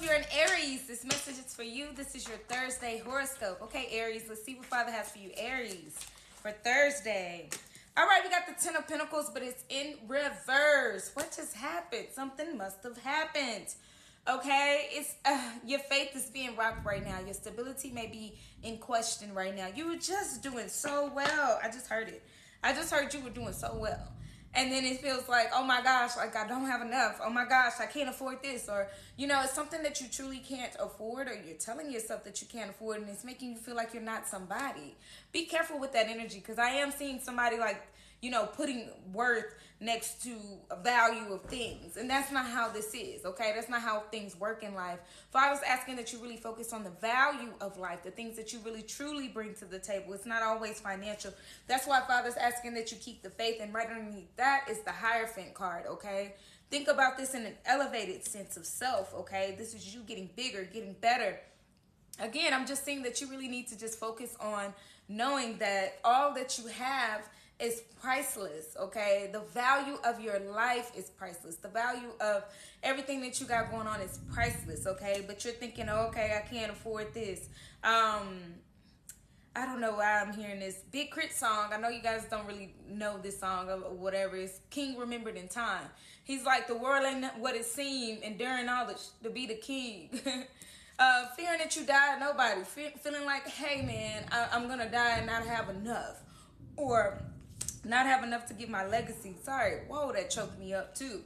if you're an Aries, this message is for you. This is your Thursday horoscope. Okay, Aries, let's see what Father has for you. Aries, for Thursday. All right, we got the Ten of Pentacles, but it's in reverse. What just happened? Something must have happened. Okay, it's your faith is being rocked right now. Your stability may be in question right now. You were just doing so well. I just heard it. I just heard you were doing so well. And then it feels like, oh my gosh, like I don't have enough. Oh my gosh, I can't afford this. Or, you know, it's something that you truly can't afford, or you're telling yourself that you can't afford, and it's making you feel like you're not somebody. Be careful with that energy, because I am seeing somebody like, you know, putting worth next to a value of things. And that's not how this is, okay? That's not how things work in life. Father's asking that you really focus on the value of life, the things that you really truly bring to the table. It's not always financial. That's why Father's asking that you keep the faith. And right underneath that is the Hierophant card, okay? Think about this in an elevated sense of self, okay? This is you getting bigger, getting better. Again, I'm just saying that you really need to just focus on knowing that all that you have is priceless, okay? The value of your life is priceless. The value of everything that you got going on is priceless, okay? But you're thinking, oh, okay, I can't afford this. I don't know why I'm hearing this Big Crit song. I know you guys don't really know this song or whatever. It's King Remembered in Time. He's like, the world ain't what it seemed, enduring all to be the king. Fearing that you die, nobody. Feeling like, hey man, I'm gonna die and not have enough. Or not have enough to give my legacy. Sorry, whoa, that choked me up too.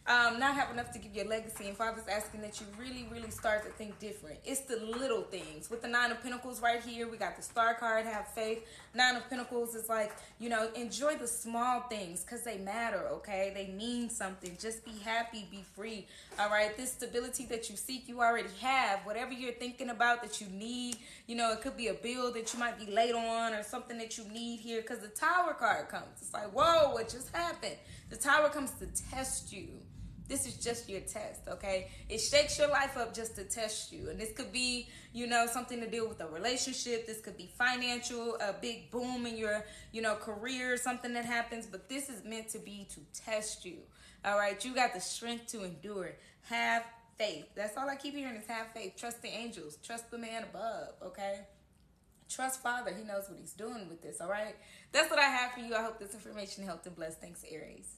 Not have enough to give your legacy. And Father's asking that you really, really start to think different. It's the little things. With the Nine of Pentacles right here, we got the Star card, have faith. Nine of Pentacles is like, you know, enjoy the small things because they matter, okay? They mean something. Just be happy, be free, all right? This stability that you seek, you already have. Whatever you're thinking about that you need, you know, it could be a bill that you might be late on or something that you need here, because the Tower card comes. It's like, whoa, what just happened? The Tower comes to test you. This is just your test, okay? It shakes your life up just to test you. And this could be, you know, something to deal with a relationship. This could be financial, a big boom in your, you know, career, something that happens. But this is meant to be to test you, all right? You got the strength to endure. Have faith. That's all I keep hearing is have faith. Trust the angels. Trust the man above, okay? Trust Father. He knows what he's doing with this, all right? That's what I have for you. I hope this information helped and blessed. Thanks, Aries.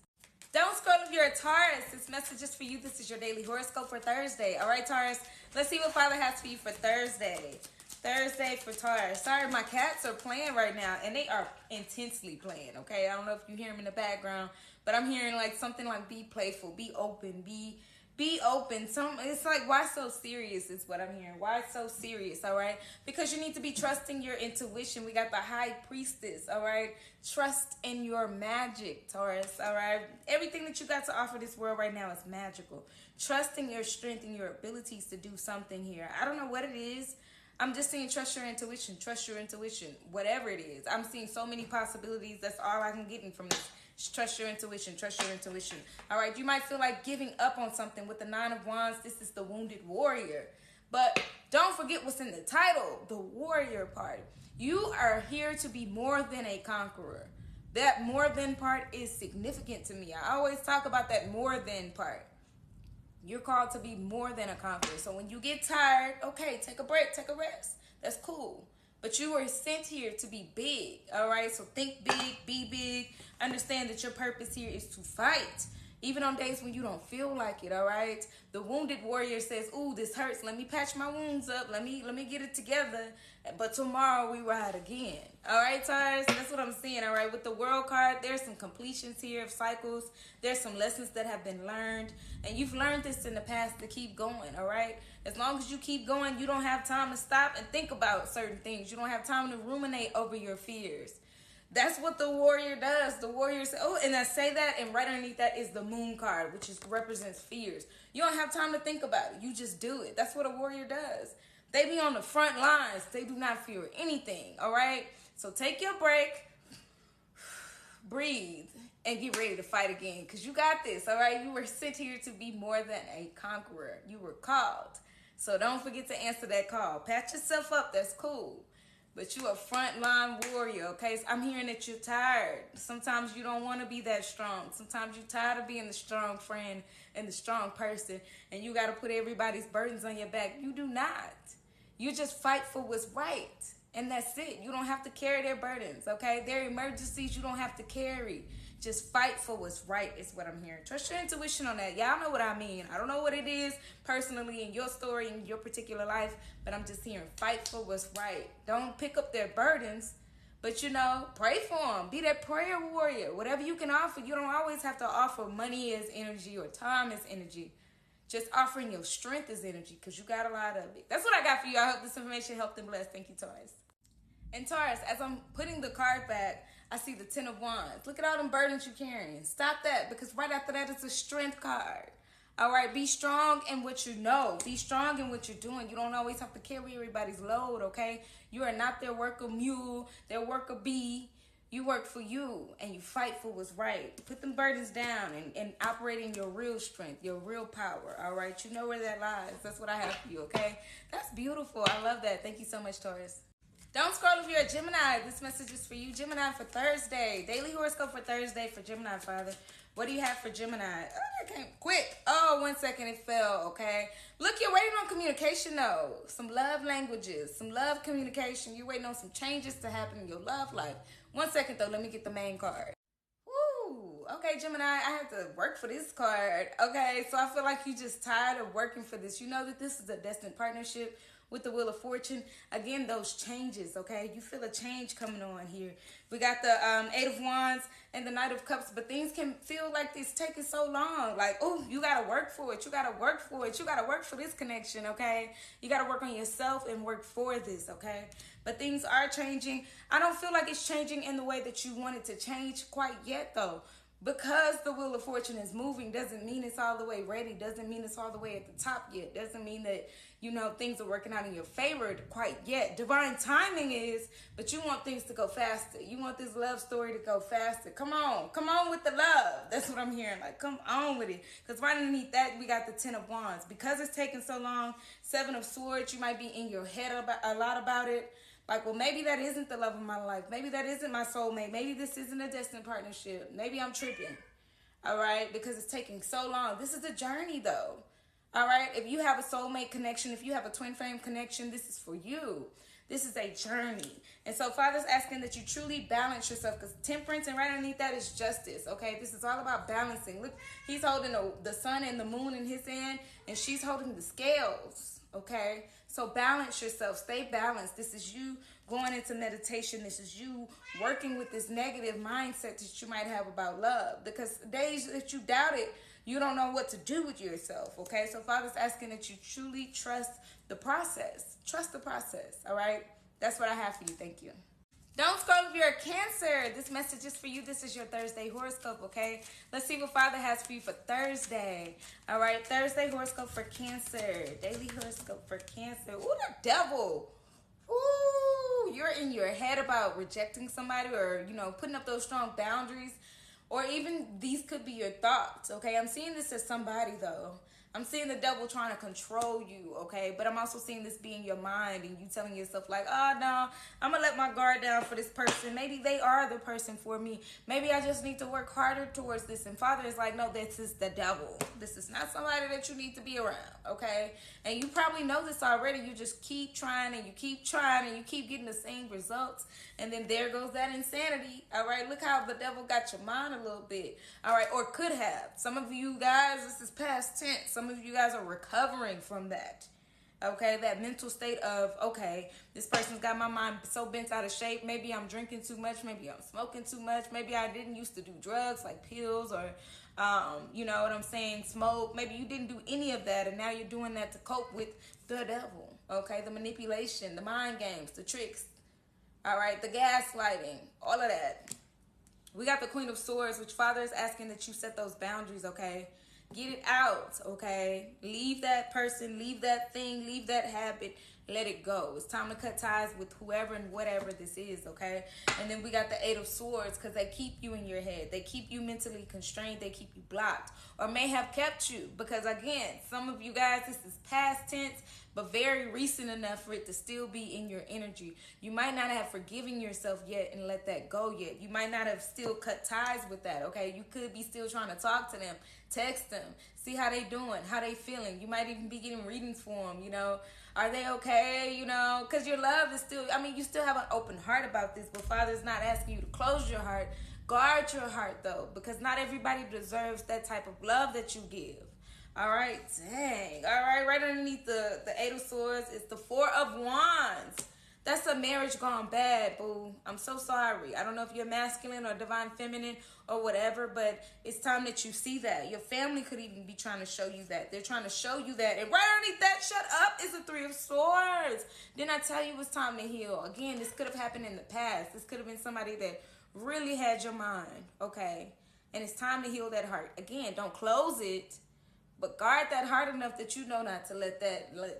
Don't scroll if you're a Taurus. This message is for you. This is your daily horoscope for Thursday. All right, Taurus, let's see what Father has for you for Thursday. Thursday for Taurus. Sorry, my cats are playing right now, and they are intensely playing, okay? I don't know if you hear them in the background, but I'm hearing like something like be playful, be open, be open. It's like, why so serious is what I'm hearing. Why so serious, all right? Because you need to be trusting your intuition. We got the High Priestess, all right? Trust in your magic, Taurus, all right? Everything that you got to offer this world right now is magical. Trust in your strength and your abilities to do something here. I don't know what it is. I'm just saying trust your intuition. Trust your intuition. Whatever it is. I'm seeing so many possibilities. That's all I can get in from this. Trust your intuition. Trust your intuition. All right. You might feel like giving up on something. With the Nine of Wands, this is the Wounded Warrior. But don't forget what's in the title, the warrior part. You are here to be more than a conqueror. That more than part is significant to me. I always talk about that more than part. You're called to be more than a conqueror. So when you get tired, okay, take a break, take a rest. That's cool. But you were sent here to be big, all right? So think big, be big. Understand that your purpose here is to fight, even on days when you don't feel like it, all right? The Wounded Warrior says, ooh, this hurts. Let me patch my wounds up. Let me get it together. But tomorrow we ride again. All right, Taurus? That's what I'm seeing, all right? With the World card, there's some completions here of cycles. There's some lessons that have been learned. And you've learned this in the past to keep going, all right? As long as you keep going, you don't have time to stop and think about certain things. You don't have time to ruminate over your fears. That's what the warrior does. The warrior says, oh, and I say that, and right underneath that is the Moon card, which represents fears. You don't have time to think about it. You just do it. That's what a warrior does. They be on the front lines. They do not fear anything, all right? So take your break, breathe, and get ready to fight again, because you got this, all right? You were sent here to be more than a conqueror. You were called. So don't forget to answer that call. Pat yourself up. That's cool. but you a frontline warrior, okay? So I'm hearing that you're tired. Sometimes you don't want to be that strong. Sometimes you're tired of being the strong friend and the strong person, and you got to put everybody's burdens on your back. You do not. You just fight for what's right, and that's it. You don't have to carry their burdens, okay? Their emergencies you don't have to carry. Just fight for what's right is what I'm hearing. Trust your intuition on that. Y'all know what I mean. I don't know what it is personally in your story, in your particular life, but I'm just hearing fight for what's right. Don't pick up their burdens, but, you know, pray for them. Be that prayer warrior. Whatever you can offer. You don't always have to offer money as energy or time as energy. Just offering your strength as energy, because you got a lot of it. That's what I got for you. I hope this information helped and blessed. Thank you, Taurus. And Taurus, as I'm putting the card back, I see the 10 of Wands. Look at all them burdens you're carrying. Stop that, because right after that, it's a strength card. All right, be strong in what you know. Be strong in what you're doing. You don't always have to carry everybody's load, okay? You are not their worker mule, their worker bee. You work for you, and you fight for what's right. Put them burdens down and operate in your real strength, your real power, all right? You know where that lies. That's what I have for you, okay? That's beautiful. I love that. Thank you so much, Taurus. Don't scroll if you're a Gemini. This message is for you, Gemini, for Thursday. Daily horoscope for Thursday for Gemini, Father. What do you have for Gemini? Oh, I came quick. Oh, 1 second, it fell, okay? Look, you're waiting on communication, though. Some love languages, some love communication. You're waiting on some changes to happen in your love life. 1 second, though. Let me get the main card. Woo. Okay, Gemini, I have to work for this card. Okay, so I feel like you're just tired of working for this. You know that this is a destined partnership with the Wheel of Fortune. Again, those changes, okay? You feel a change coming on here. We got the 8 of Wands and the Knight of Cups, but things can feel like it's taking so long. Like, oh, you got to work for it. You got to work for it. You got to work for this connection, okay? You got to work on yourself and work for this, okay? But things are changing. I don't feel like it's changing in the way that you want it to change quite yet, though. Because the Wheel of Fortune is moving doesn't mean it's all the way ready. Doesn't mean it's all the way at the top yet. Doesn't mean that, you know, things are working out in your favor quite yet. Divine timing is, but you want things to go faster. You want this love story to go faster. Come on with the love. That's what I'm hearing. Like, come on with it. Because right underneath that, we got the 10 of Wands. Because it's taking so long, 7 of Swords, you might be in your head a lot about it. Like, well, maybe that isn't the love of my life. Maybe that isn't my soulmate. Maybe this isn't a destined partnership. Maybe I'm tripping, all right, because it's taking so long. This is a journey, though, all right? If you have a soulmate connection, if you have a twin flame connection, this is for you. This is a journey. And so Father's asking that you truly balance yourself, because temperance, and right underneath that is justice, okay? This is all about balancing. Look, he's holding the sun and the moon in his hand, and she's holding the scales, okay? So balance yourself. Stay balanced. This is you going into meditation. This is you working with this negative mindset that you might have about love. Because days that you doubt it, you don't know what to do with yourself, okay? So Father's asking that you truly trust the process. Trust the process, all right? That's what I have for you. Thank you. Don't scroll if you're a Cancer. This message is for you. This is your Thursday horoscope, okay? Let's see what Father has for you for Thursday. All right, Thursday horoscope for Cancer. Daily horoscope for Cancer. Ooh, the devil. Ooh, you're in your head about rejecting somebody, or, you know, putting up those strong boundaries. Or even these could be your thoughts, okay? I'm seeing this as somebody, though. I'm seeing the devil trying to control you, okay? But I'm also seeing this being your mind, and you telling yourself like, oh, no, I'm going to let my guard down for this person. Maybe they are the person for me. Maybe I just need to work harder towards this. And Father is like, no, this is the devil. This is not somebody that you need to be around, okay? And you probably know this already. You just keep trying, and you keep trying, and you keep getting the same results. And then there goes that insanity, all right? Look how the devil got your mind a little bit, all right? Or could have. Some of you guys, this is past tense. Some of you guys are recovering from that, okay? That mental state of, okay, this person's got my mind so bent out of shape. Maybe I'm drinking too much. Maybe I'm smoking too much. Maybe I didn't used to do drugs like pills or, you know what I'm saying, smoke. Maybe you didn't do any of that, and now you're doing that to cope with the devil, okay? The manipulation, the mind games, the tricks, all right? The gaslighting, all of that. We got the Queen of Swords, which Father is asking that you set those boundaries, okay? Get it out, okay? Leave that person, leave that thing, leave that habit. Let it go. It's time to cut ties with whoever and whatever this is, okay? And then we got the Eight of Swords because they keep you in your head. They keep you mentally constrained. They keep you blocked or may have kept you because, again, some of you guys, this is past tense, but very recent enough for it to still be in your energy. You might not have forgiven yourself yet and let that go yet. You might not have still cut ties with that, okay? You could be still trying to talk to them, text them, see how they doing, how they feeling. You might even be getting readings for them, you know. Are they okay? You know, because your love is still, I mean, you still have an open heart about this, but Father's not asking you to close your heart. Guard your heart, though, because not everybody deserves that type of love that you give. All right, dang. All right, right underneath the Eight of Swords is the Four of Wands. That's a marriage gone bad, boo. I'm so sorry. I don't know if you're masculine or divine feminine or whatever, but it's time that you see that. Your family could even be trying to show you that. They're trying to show you that. And right underneath that, shut up, is the Three of Swords. Didn't I tell you it's time to heal? Again, this could have happened in the past. This could have been somebody that really had your mind, okay? And it's time to heal that heart. Again, don't close it. But guard that heart enough that you know not to let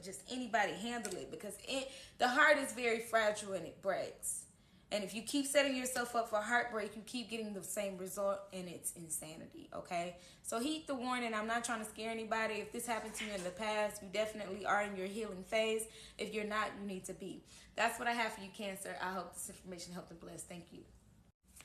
just anybody handle it because the heart is very fragile and it breaks. And if you keep setting yourself up for heartbreak, you keep getting the same result and it's insanity, okay? So heed the warning. I'm not trying to scare anybody. If this happened to you in the past, you definitely are in your healing phase. If you're not, you need to be. That's what I have for you, Cancer. I hope this information helped and blessed. Thank you.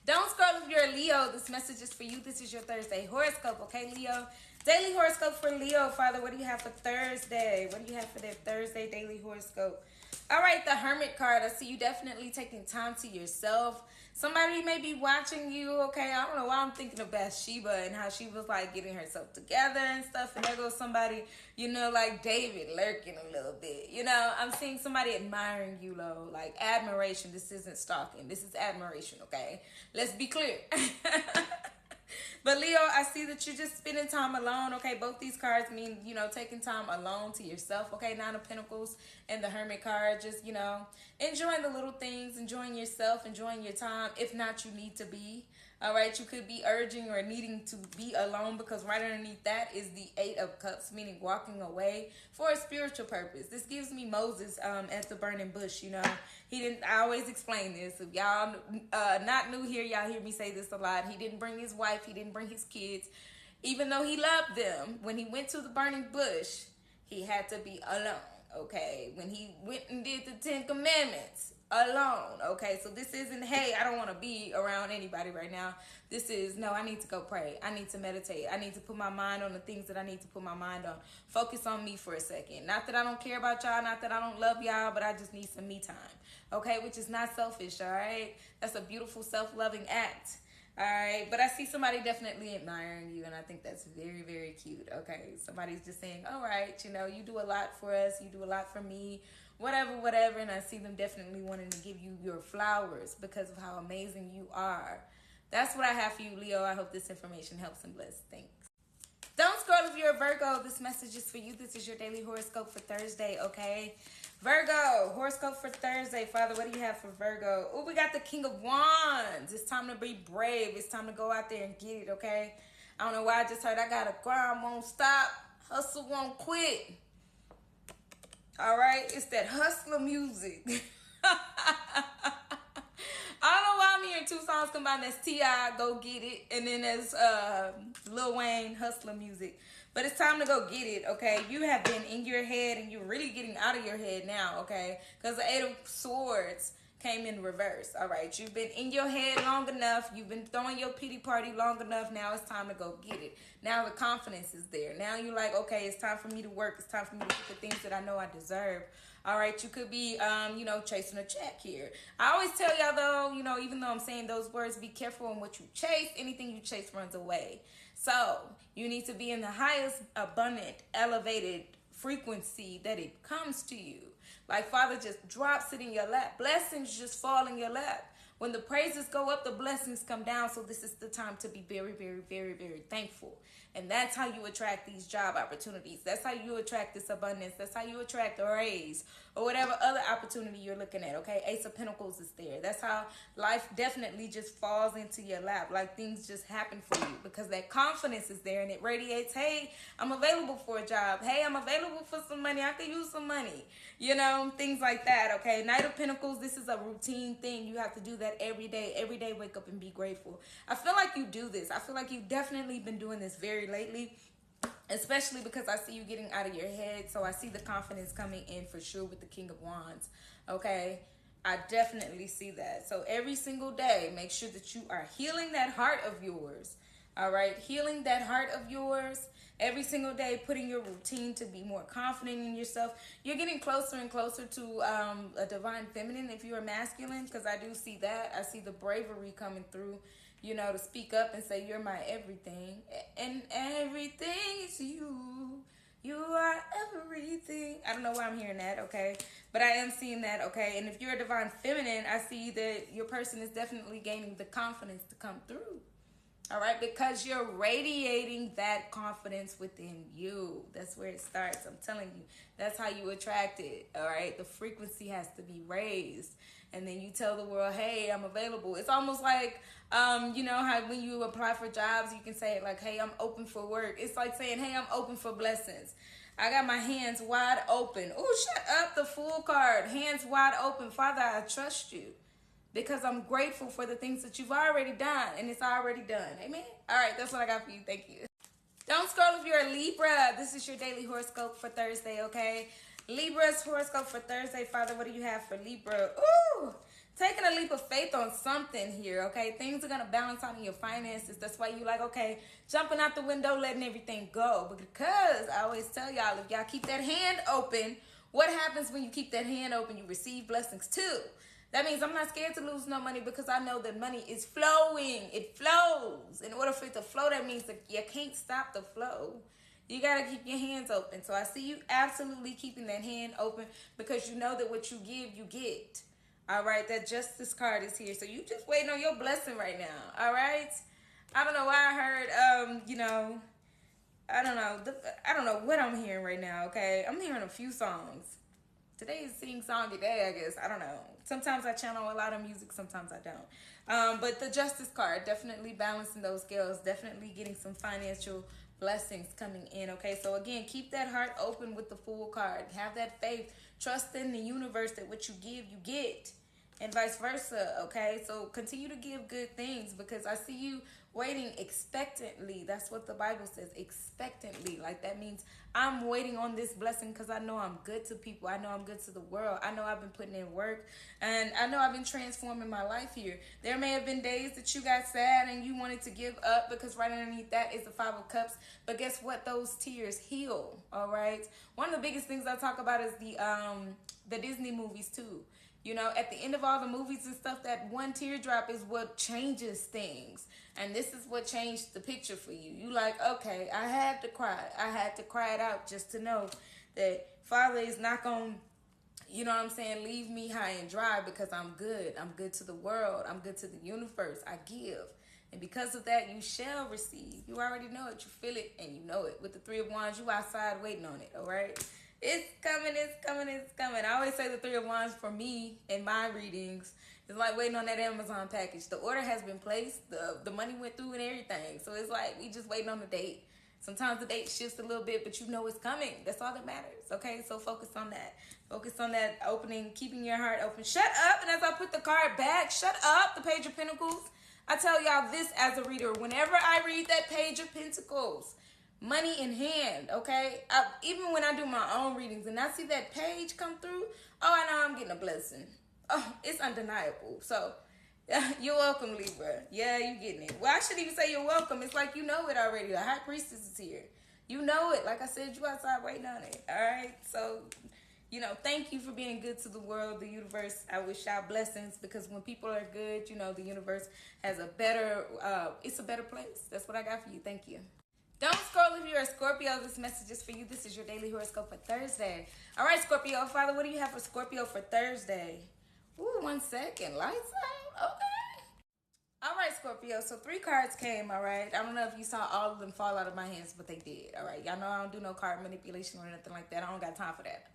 Don't scroll if you're a Leo. This message is for you. This is your Thursday horoscope, okay, Leo? Daily horoscope for Leo, Father. What do you have for Thursday? What do you have for their Thursday daily horoscope? All right, the Hermit card. I see you definitely taking time to yourself. Somebody may be watching you, okay? I don't know why I'm thinking of Bathsheba and how she was, like, getting herself together and stuff. And there goes somebody, you know, like David lurking a little bit. You know, I'm seeing somebody admiring you, Lo. Like, admiration. This isn't stalking. This is admiration, okay? Let's be clear. But Leo, I see that you're just spending time alone, okay? Both these cards mean, you know, taking time alone to yourself, okay? Nine of Pentacles and the Hermit card, just, you know, enjoying the little things, enjoying yourself, enjoying your time. If not, you need to be, all right? You could be urging or needing to be alone because right underneath that is the Eight of Cups, meaning walking away for a spiritual purpose. This gives me Moses at the burning bush, you know? I always explain this. If y'all not new here, y'all hear me say this a lot. He didn't bring his wife. He didn't bring his kids. Even though he loved them, when he went to the burning bush, he had to be alone, okay? When he went and did the 10 Commandments, alone, okay? So this isn't, hey, I don't want to be around anybody right now. This is, no, I need to go pray. I need to meditate. I need to put my mind on the things that I need to put my mind on. Focus on me for a second. Not that I don't care about y'all, not that I don't love y'all, but I just need some me time, okay? Which is not selfish, all right? That's a beautiful self-loving act, all right? But I see somebody definitely admiring you, and I think that's very, very cute, okay? Somebody's just saying, all right, you know, you do a lot for us. You do a lot for me. Whatever, and I see them definitely wanting to give you your flowers because of how amazing you are. That's what I have for you, Leo. I hope this information helps and bless. Thanks. Don't scroll if you're a Virgo. This message is for you. This is your daily horoscope for Thursday, okay? Virgo, horoscope for Thursday. Father, what do you have for Virgo? Oh, we got the King of Wands. It's time to be brave. It's time to go out there and get it, okay? I don't know why I just heard I got a grind, won't stop, hustle, won't quit. All right, it's that hustler music. I don't know why I'm hearing two songs combined. That's T.I., Go Get It, and then there's Lil Wayne, hustler music. But it's time to go get it, okay? You have been in your head, and you're really getting out of your head now, okay? Because the Eight of Swords came in reverse, all right? You've been in your head long enough. You've been throwing your pity party long enough. Now it's time to go get it. Now the confidence is there. Now you're like, okay, it's time for me to work. It's time for me to get the things that I know I deserve. All right, you could be, you know, chasing a check here. I always tell y'all, though, you know, even though I'm saying those words, be careful on what you chase. Anything you chase runs away. So you need to be in the highest, abundant, elevated frequency that it comes to you. Like Father just drops it in your lap. Blessings just fall in your lap. When the praises go up, the blessings come down. So this is the time to be very, very, very, very thankful. And that's how you attract these job opportunities. That's how you attract this abundance. That's how you attract a raise or whatever other opportunity you're looking at, okay? Ace of Pentacles is there. That's how life definitely just falls into your lap. Like things just happen for you because that confidence is there and it radiates, hey, I'm available for a job. Hey, I'm available for some money. I could use some money. You know, things like that, okay? Knight of Pentacles, this is a routine thing. You have to do that every day. Every day, wake up and be grateful. I feel like you do this. I feel like you've definitely been doing this very lately, especially because I see you getting out of your head. So I see the confidence coming in for sure with the King of Wands, okay? I definitely see that. So every single day, make sure that you are healing that heart of yours, all right? Healing that heart of yours. Every single day, putting your routine to be more confident in yourself. You're getting closer and closer to a divine feminine if you're masculine, because I do see that. I see the bravery coming through, you know, to speak up and say, you're my everything. And everything is you. You are everything. I don't know why I'm hearing that, okay? But I am seeing that, okay? And if you're a divine feminine, I see that your person is definitely gaining the confidence to come through. All right, because you're radiating that confidence within you. That's where it starts. I'm telling you, that's how you attract it. All right, the frequency has to be raised, and then you tell the world, "Hey, I'm available." It's almost like, you know how when you apply for jobs, you can say it like, "Hey, I'm open for work." It's like saying, "Hey, I'm open for blessings." I got my hands wide open. Oh, shut up! The Fool card, hands wide open. Father, I trust you. Because I'm grateful for the things that you've already done. And it's already done. Amen? All right, that's what I got for you. Thank you. Don't scroll if you're a Libra. This is your daily horoscope for Thursday, okay? Libra's horoscope for Thursday. Father, what do you have for Libra? Ooh, taking a leap of faith on something here, okay? Things are going to balance out in your finances. That's why you like, okay, jumping out the window, letting everything go. But because I always tell y'all, if y'all keep that hand open, what happens when you keep that hand open? You receive blessings too. That means I'm not scared to lose no money because I know that money is flowing. It flows. In order for it to flow, that means that you can't stop the flow. You got to keep your hands open. So I see you absolutely keeping that hand open because you know that what you give, you get. All right, that Justice card is here. So you just waiting on your blessing right now. All right? I don't know why I heard, you know, I don't know what I'm hearing right now, okay? I'm hearing a few songs. Today is Sing Songy Day, I guess. I don't know. Sometimes I channel a lot of music, sometimes I don't. But the Justice card, definitely balancing those scales, definitely getting some financial blessings coming in, okay? So again, keep that heart open with the Fool card. Have that faith. Trust in the universe that what you give, you get. And vice versa, okay? So continue to give good things because I see you waiting expectantly. That's what the Bible says, expectantly. Like that means I'm waiting on this blessing because I know I'm good to people. I know I'm good to the world. I know I've been putting in work and I know I've been transforming my life here. There may have been days that you got sad and you wanted to give up because right underneath that is the Five of Cups. But guess what? Those tears heal, all right? One of the biggest things I talk about is the Disney movies too. You know, at the end of all the movies and stuff, that one teardrop is what changes things. And this is what changed the picture for you. You like, okay, I had to cry. I had to cry it out just to know that Father is not going to, you know what I'm saying, leave me high and dry because I'm good. I'm good to the world. I'm good to the universe. I give. And because of that, you shall receive. You already know it. You feel it and you know it. With the Three of Wands, you outside waiting on it, all right? It's coming, it's coming, it's coming. I always say the Three of Wands for me in my readings is like waiting on that Amazon package. The order has been placed. The money went through and everything. So it's like we just waiting on the date. Sometimes the date shifts a little bit, but you know it's coming. That's all that matters, okay? So focus on that. Focus on that opening, keeping your heart open. Shut up. And as I put the card back, shut up, the Page of Pentacles. I tell y'all this as a reader. Whenever I read that Page of Pentacles, money in hand, okay? Even when I do my own readings and I see that page come through, oh, I know I'm getting a blessing. Oh, it's undeniable. So, you're welcome, Libra. Yeah, you're getting it. Well, I shouldn't even say you're welcome. It's like you know it already. The High Priestess is here. You know it. Like I said, you outside waiting on it, all right? So, you know, thank you for being good to the world, the universe. I wish y'all blessings because when people are good, you know, the universe has a better, it's a better place. That's what I got for you. Thank you. Don't scroll if you're a Scorpio. This message is for you. This is your daily horoscope for Thursday. All right, Scorpio. Father, what do you have for Scorpio for Thursday? Ooh, 1 second. Lights out. Okay. All right, Scorpio. So 3 cards came, all right? I don't know if you saw all of them fall out of my hands, but they did, all right? Y'all know I don't do no card manipulation or nothing like that. I don't got time for that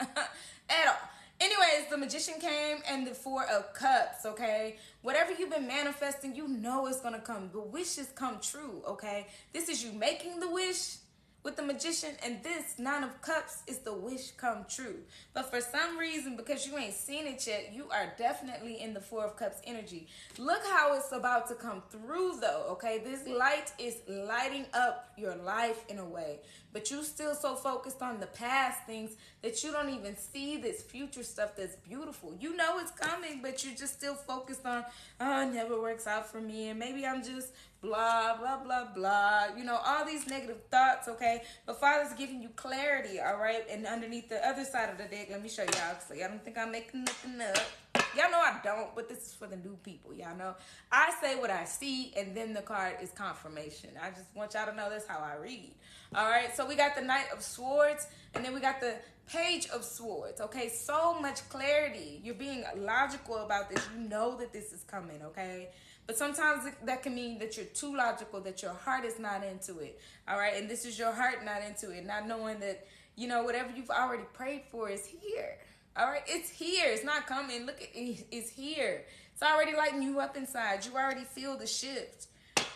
at all. Anyways, the Magician came and the 4 of Cups, okay? Whatever you've been manifesting, you know it's going to come. The wishes come true, okay? This is you making the wish with the Magician, and this 9 of Cups is the wish come true. But for some reason, because you ain't seen it yet, you are definitely in the 4 of Cups energy. Look how it's about to come through though, okay? This light is lighting up your life in a way, but you still so focused on the past things that you don't even see this future stuff that's beautiful. You know it's coming, but you're just still focused on, oh, it never works out for me, and maybe I'm just blah, blah, blah, blah. You know, all these negative thoughts, okay? But Father's giving you clarity, all right? And underneath the other side of the deck, let me show y'all, so y'all don't think I'm making nothing up. Y'all know I don't, but this is for the new people. Y'all know I say what I see, and then the card is confirmation. I just want y'all to know that's how I read. All right, so we got the Knight of Swords, and then we got the Page of Swords. Okay, so much clarity. You're being logical about this. You know that this is coming, okay? But sometimes that can mean that you're too logical, that your heart is not into it. All right, and this is your heart not into it, not knowing that, you know, whatever you've already prayed for is here. All right, it's here. It's not coming. Look, it's here. It's already lighting you up inside. You already feel the shift.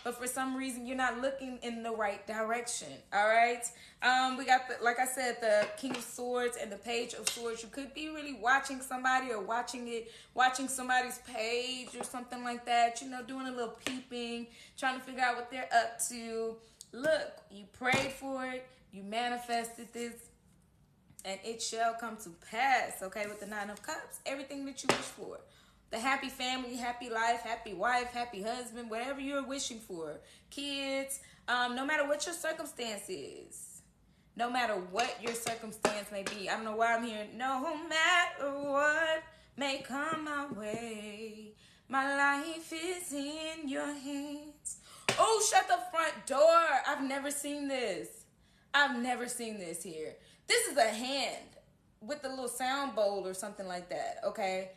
But for some reason, you're not looking in the right direction. All right. We got, like I said, the King of Swords and the Page of Swords. You could be really watching somebody or watching somebody's page or something like that. You know, doing a little peeping, trying to figure out what they're up to. Look, you prayed for it. You manifested this. And it shall come to pass, okay, with the 9 of Cups. Everything that you wish for. The happy family, happy life, happy wife, happy husband, whatever you're wishing for. Kids, no matter what your circumstance is. No matter what your circumstance may be. I don't know why I'm hearing, no matter what may come my way. My life is in your hands. Oh, shut the front door. I've never seen this. I've never seen this here. This is a hand with a little sound bowl or something like that, okay?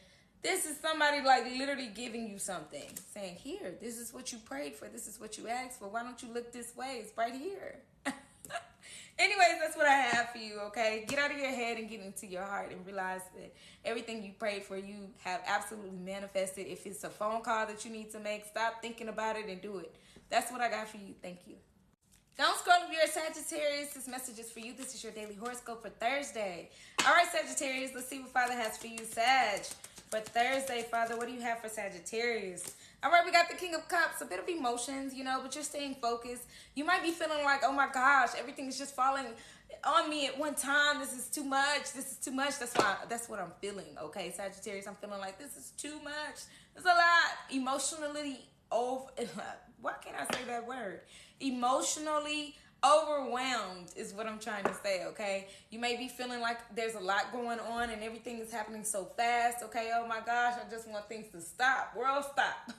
This is somebody like literally giving you something. Saying, here, this is what you prayed for. This is what you asked for. Why don't you look this way? It's right here. Anyways, that's what I have for you, okay? Get out of your head and get into your heart and realize that everything you prayed for, you have absolutely manifested. If it's a phone call that you need to make, stop thinking about it and do it. That's what I got for you. Thank you. Don't scroll if you're a Sagittarius. This message is for you. This is your daily horoscope for Thursday. All right, Sagittarius, let's see what Father has for you, Sag. For Thursday, Father, what do you have for Sagittarius? All right, we got the King of Cups, a bit of emotions, you know, but you're staying focused. You might be feeling like, oh my gosh, everything is just falling on me at one time. This is too much. This is too much. That's what I'm feeling, okay, Sagittarius? I'm feeling like this is too much. There's a lot emotionally over. Why can't I say that word? Emotionally overwhelmed is what I'm trying to say, okay? You may be feeling like there's a lot going on and everything is happening so fast, okay? Oh my gosh, I just want things to stop. World, stop.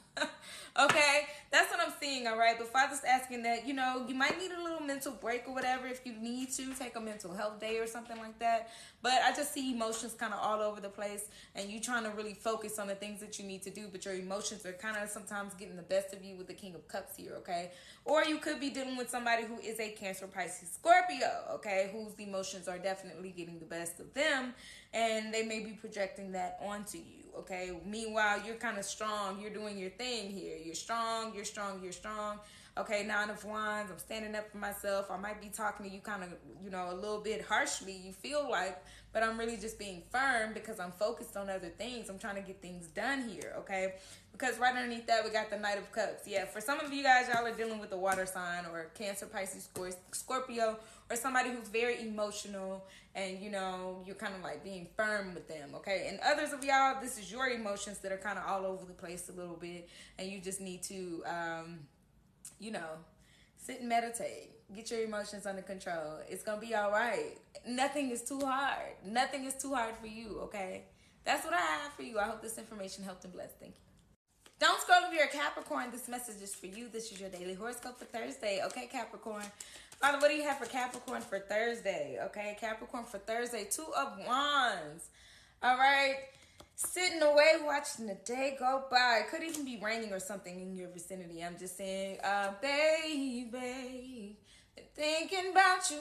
Okay? That's what I'm seeing, all right? But Father's asking that, you know, you might need a little mental break or whatever if you need to. Take a mental health day or something like that. But I just see emotions kind of all over the place and you trying to really focus on the things that you need to do, but your emotions are kind of sometimes getting the best of you with the King of Cups here, okay? Or you could be dealing with somebody who is a Cancer, Pisces, Scorpio, okay? Whose emotions are definitely getting the best of them and they may be projecting that onto you, okay? Meanwhile, you're kind of strong. You're doing your thing here. You're strong, you're strong, you're strong. Okay, 9 of Wands, I'm standing up for myself. I might be talking to you kind of, you know, a little bit harshly, you feel like, but I'm really just being firm because I'm focused on other things. I'm trying to get things done here, okay? Because right underneath that, we got the Knight of Cups. Yeah, for some of you guys, y'all are dealing with a water sign or Cancer, Pisces, Scorpio, or somebody who's very emotional and, you know, you're kind of like being firm with them, okay? And others of y'all, this is your emotions that are kind of all over the place a little bit and you just need to, you know, sit and meditate. Get your emotions under control. It's going to be all right. Nothing is too hard. Nothing is too hard for you, okay? That's what I have for you. I hope this information helped and blessed. Thank you. Don't scroll if you're a Capricorn. This message is for you. This is your daily horoscope for Thursday. Okay, Capricorn. Father, what do you have for Capricorn for Thursday? Okay, Capricorn for Thursday. 2 of Wands. All right. Sitting away watching the day go by. It could even be raining or something in your vicinity. I'm just saying, baby, thinking about you,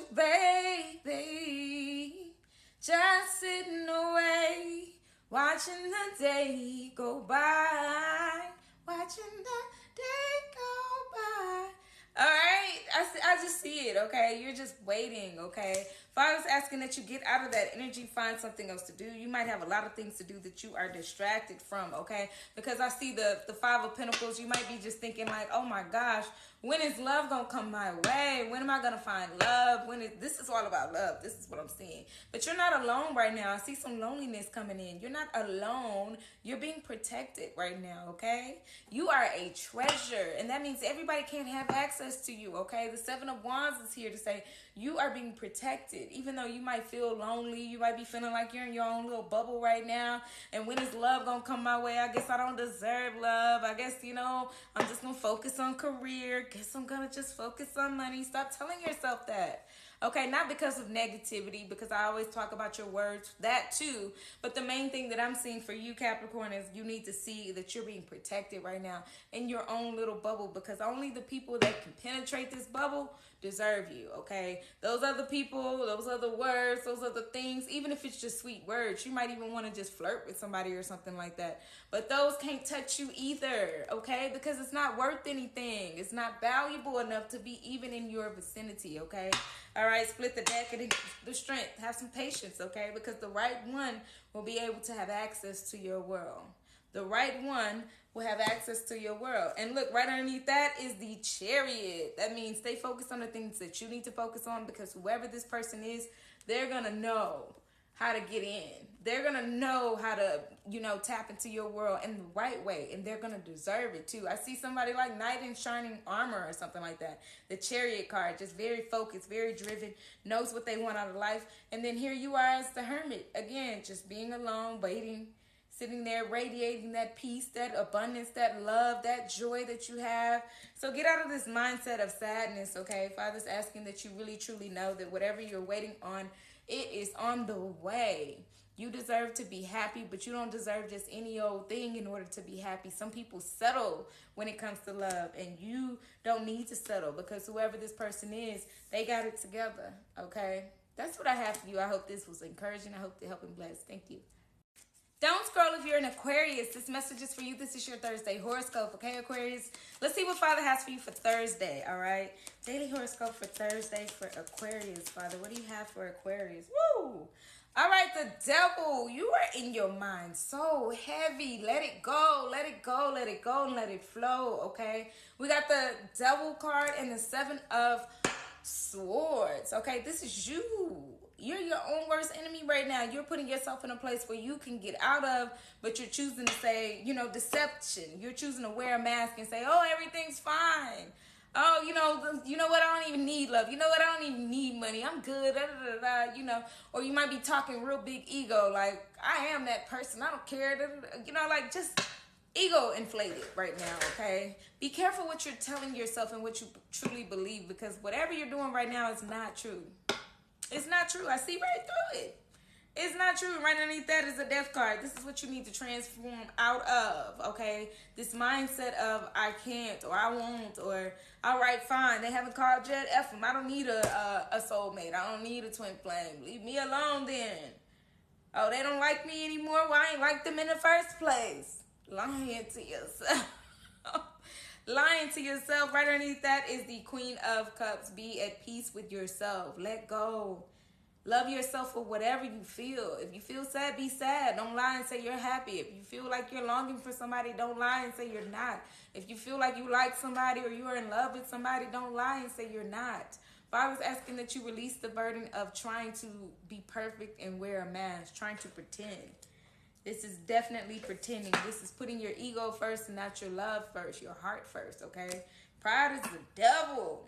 baby. Just sitting away watching the day go by. Watching the day go by. All right, I just see it, okay? You're just waiting, okay? Father's asking that you get out of that energy, find something else to do. You might have a lot of things to do that you are distracted from, okay? Because I see the Five of Pentacles. You might be just thinking like, oh my gosh, when is love gonna come my way? When am I gonna find love? This is all about love. This is what I'm seeing. But you're not alone right now. I see some loneliness coming in. You're not alone. You're being protected right now, okay? You are a treasure, and that means everybody can't have access to you, okay? The Seven of Wands is here to say you are being protected. Even though you might feel lonely, you might be feeling like you're in your own little bubble right now. And when is love gonna come my way? I guess I don't deserve love. I guess, I'm just gonna focus on career. Guess I'm gonna just focus on money. Stop telling yourself that. Okay, not because of negativity, because I always talk about your words, that too. But the main thing that I'm seeing for you, Capricorn, is you need to see that you're being protected right now in your own little bubble, because only the people that can penetrate this bubble deserve you, okay? Those other people, those other words, those other things, even if it's just sweet words, you might even want to just flirt with somebody or something like that. But those can't touch you either, okay? Because it's not worth anything. It's not valuable enough to be even in your vicinity, okay? All right, split the deck and the strength. Have some patience, okay? Because the right one will be able to have access to your world. The right one will have access to your world. And look, right underneath that is the Chariot. That means stay focused on the things that you need to focus on, because whoever this person is, they're going to know how to get in. They're going to know how to, tap into your world in the right way. And they're going to deserve it too. I see somebody like Knight in Shining Armor or something like that. The Chariot card, just very focused, very driven, knows what they want out of life. And then here you are as the Hermit. Again, just being alone, waiting, sitting there radiating that peace, that abundance, that love, that joy that you have. So get out of this mindset of sadness, okay? Father's asking that you really, truly know that whatever you're waiting on, it is on the way. You deserve to be happy, but you don't deserve just any old thing in order to be happy. Some people settle when it comes to love, and you don't need to settle, because whoever this person is, they got it together, okay? That's what I have for you. I hope this was encouraging. I hope they help and bless. Thank you. Don't scroll if you're an Aquarius. This message is for you. This is your Thursday horoscope, okay, Aquarius? Let's see what Father has for you for Thursday, all right? Daily horoscope for Thursday for Aquarius, Father. What do you have for Aquarius? Woo! All right, the Devil. You are in your mind so heavy. Let it go. Let it go. Let it go and let it flow, okay? We got the Devil card and the Seven of Swords, okay? This is you. You're your own worst enemy right now. You're putting yourself in a place where you can get out of, but you're choosing to say, deception. You're choosing to wear a mask and say, oh, everything's fine. Oh, you know what? I don't even need love. You know what? I don't even need money. I'm good. Or you might be talking real big ego, like, I am that person. I don't care. Just ego inflated right now, okay? Be careful what you're telling yourself and what you truly believe, because whatever you're doing right now is not true. It's not true. I see right through it. It's not true. Right underneath that is a death card. This is what you need to transform out of, okay? This mindset of I can't, or I won't, or all right, fine. They haven't called yet. F them. I don't need a soulmate. I don't need a twin flame. Leave me alone then. Oh, they don't like me anymore? Well, I ain't like them in the first place. Lying to yourself. Lying to yourself. Right underneath that is the Queen of Cups. Be at peace with yourself. Let go. Love yourself for whatever you feel. If you feel sad, be sad. Don't lie and say you're happy. If you feel like you're longing for somebody, don't lie and say you're not. If you feel like you like somebody or you are in love with somebody, don't lie and say you're not. Father's asking that you release the burden of trying to be perfect and wear a mask, trying to pretend. This is definitely pretending. This is putting your ego first and not your love first, your heart first, okay? Pride is the devil.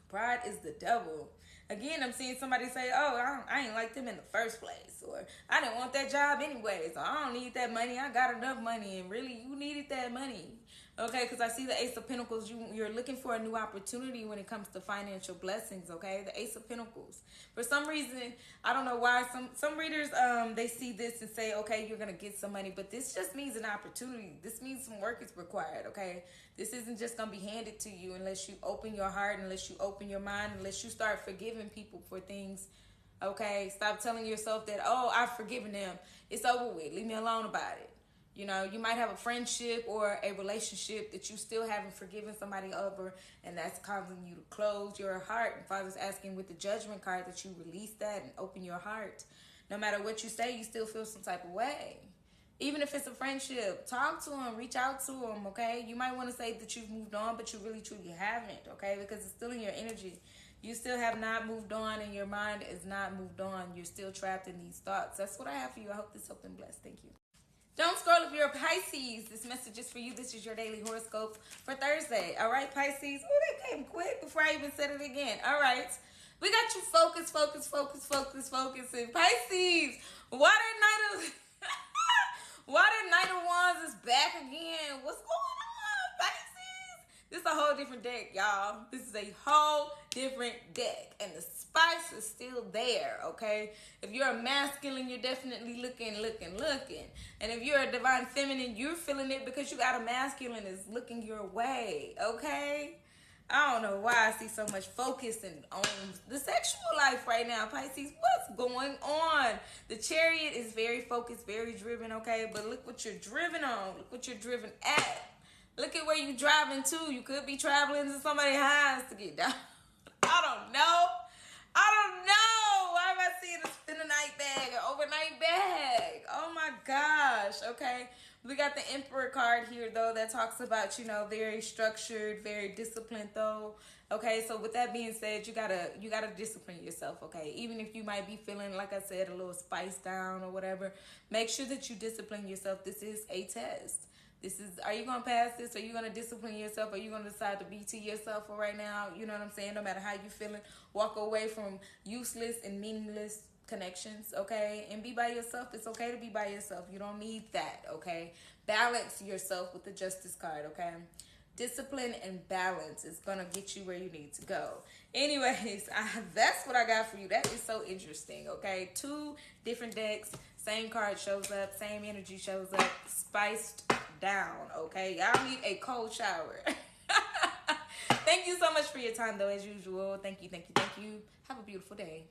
Pride is the devil. Again, I'm seeing somebody say, oh, I ain't like them in the first place. Or I didn't want that job anyways. Or I don't need that money. I got enough money. And really, you needed that money. Okay, because I see the Ace of Pentacles. You're looking for a new opportunity when it comes to financial blessings, okay? The Ace of Pentacles. For some reason, I don't know why, some readers, they see this and say, okay, you're going to get some money. But this just means an opportunity. This means some work is required, okay? This isn't just going to be handed to you unless you open your heart, unless you open your mind, unless you start forgiving people for things, okay? Stop telling yourself that, oh, I've forgiven them. It's over with. Leave me alone about it. You know, you might have a friendship or a relationship that you still haven't forgiven somebody over, and that's causing you to close your heart. And Father's asking with the Judgment card that you release that and open your heart. No matter what you say, you still feel some type of way. Even if it's a friendship, talk to them, reach out to them, okay? You might want to say that you've moved on, but you really truly haven't, okay? Because it's still in your energy. You still have not moved on, and your mind is not moved on. You're still trapped in these thoughts. That's what I have for you. I hope this helped and blessed. Thank you. Don't scroll if you're a Pisces. This message is for you. This is your daily horoscope for Thursday. All right, Pisces. Oh, that came quick before I even said it again. All right. We got you focused. And Pisces, Water Knight of Wands is back again. What's going on, Pisces? This is a whole different deck, y'all. This is a whole different deck. And the spice is still there, okay? If you're a masculine, you're definitely looking. And if you're a divine feminine, you're feeling it because you got a masculine is looking your way, okay? I don't know why I see so much focus on the sexual life right now, Pisces. What's going on? The Chariot is very focused, very driven, okay? But look what you're driven on. Look what you're driven at. Look at where you're driving to. You could be traveling to somebody's house to get down. I don't know. Why am I seeing a spend a night bag, an overnight bag? Oh my gosh. Okay. We got the Emperor card here, though, that talks about, you know, very structured, very disciplined, though. Okay, so with that being said, you gotta discipline yourself, okay? Even if you might be feeling, like I said, a little spiced down or whatever, make sure that you discipline yourself. This is a test. Are you going to pass this? Are you going to discipline yourself? Are you going to decide to be to yourself for right now? You know what I'm saying? No matter how you feeling, walk away from useless and meaningless connections, okay? And be by yourself. It's okay to be by yourself. You don't need that, okay? Balance yourself with the Justice card, okay? Discipline and balance is going to get you where you need to go. Anyways, that's what I got for you. That is so interesting, okay? 2 different decks. Same card shows up. Same energy shows up. Spiced down, okay? Y'all need a cold shower. Thank you so much for your time, though, as usual. Thank you. Have a beautiful day.